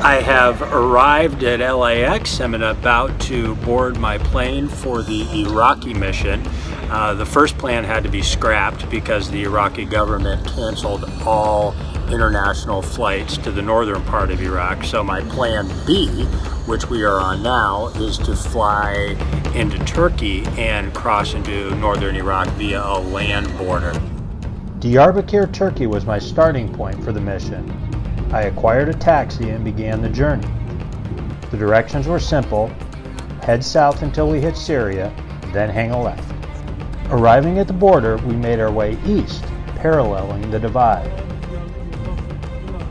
I have arrived at LAX. I'm about to board my plane for the Iraqi mission. The first plan had to be scrapped because the Iraqi government canceled all international flights to the northern part of Iraq. So my plan B, which we are on now, is to fly into Turkey and cross into northern Iraq via a land border. Diyarbakir, Turkey was my starting point for the mission. I acquired a taxi and began the journey. The directions were simple: head south until we hit Syria, then hang a left. Arriving at the border, we made our way east, paralleling the divide.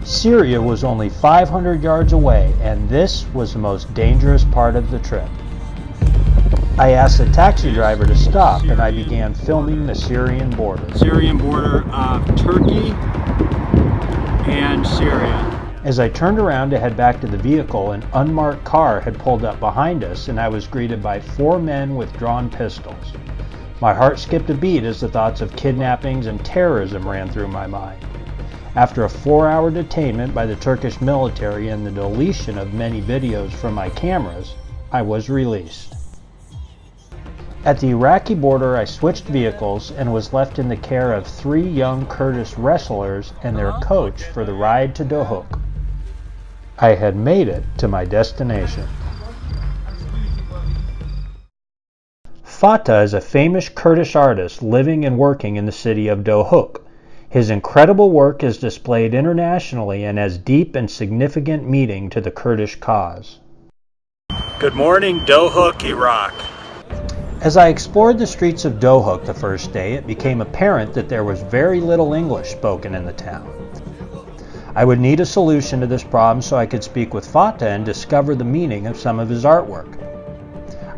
Syria was only 500 yards away, and this was the most dangerous part of the trip. I asked the taxi driver to stop, and I began filming the Syrian border. Syrian border of Turkey and Syria. As I turned around to head back to the vehicle, an unmarked car had pulled up behind us, and I was greeted by 4 men with drawn pistols. My heart skipped a beat as the thoughts of kidnappings and terrorism ran through my mind. After a 4-hour detainment by the Turkish military and the deletion of many videos from my cameras, I was released. At the Iraqi border, I switched vehicles and was left in the care of 3 young Kurdish wrestlers and their coach for the ride to Dohuk. I had made it to my destination. Fatah is a famous Kurdish artist living and working in the city of Dohuk. His incredible work is displayed internationally and has deep and significant meaning to the Kurdish cause. Good morning, Dohuk, Iraq. As I explored the streets of Dohuk the first day, it became apparent that there was very little English spoken in the town. I would need a solution to this problem so I could speak with Fatah and discover the meaning of some of his artwork.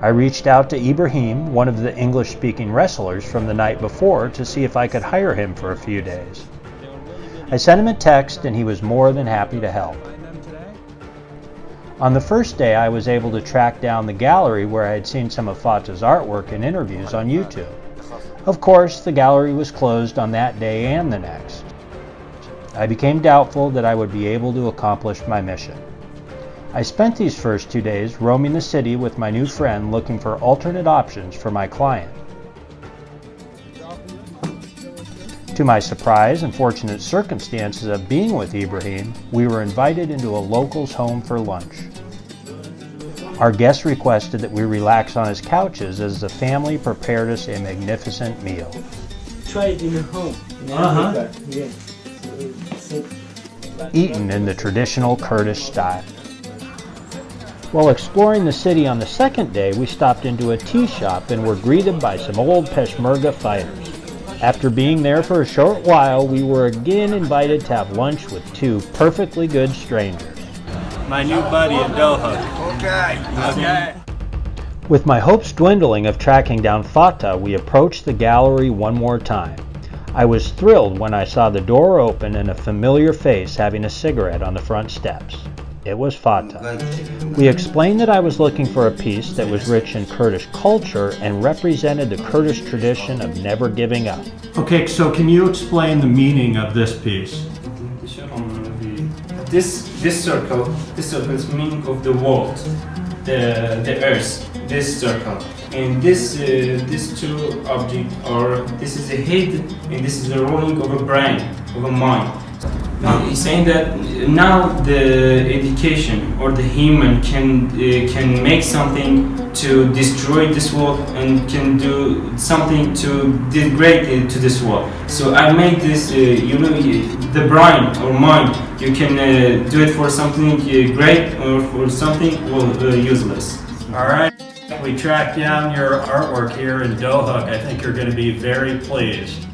I reached out to Ibrahim, one of the English-speaking wrestlers from the night before, to see if I could hire him for a few days. I sent him a text and he was more than happy to help. On the first day, I was able to track down the gallery where I had seen some of Fatah's artwork and interviews on YouTube. Of course, the gallery was closed on that day and the next. I became doubtful that I would be able to accomplish my mission. I spent these first 2 days roaming the city with my new friend looking for alternate options for my client. To my surprise and fortunate circumstances of being with Ibrahim, we were invited into a local's home for lunch. Our guest requested that we relax on his couches as the family prepared us a magnificent meal. Try it in home. Eaten in the traditional Kurdish style. While exploring the city on the second day, we stopped into a tea shop and were greeted by some old Peshmerga fighters. After being there for a short while, we were again invited to have lunch with 2 perfectly good strangers. My new buddy in Dohuk. Okay. With my hopes dwindling of tracking down Fatah, we approached the gallery one more time. I was thrilled when I saw the door open and a familiar face having a cigarette on the front steps. It was Fatah. We explained that I was looking for a piece that was rich in Kurdish culture and represented the Kurdish tradition of never giving up. Okay, so can you explain the meaning of this piece? This circle is meaning of the world, the earth, this circle. And this 2 objects are, this is a head and this is a rolling of a brain, of a mind. He's saying that now the education or the human can make something to destroy this world and can do something to degrade to this world. So I made this, the brain or mind, you can do it for something great or for something useless. All right, we tracked down your artwork here in Dohuk. I think you're going to be very pleased.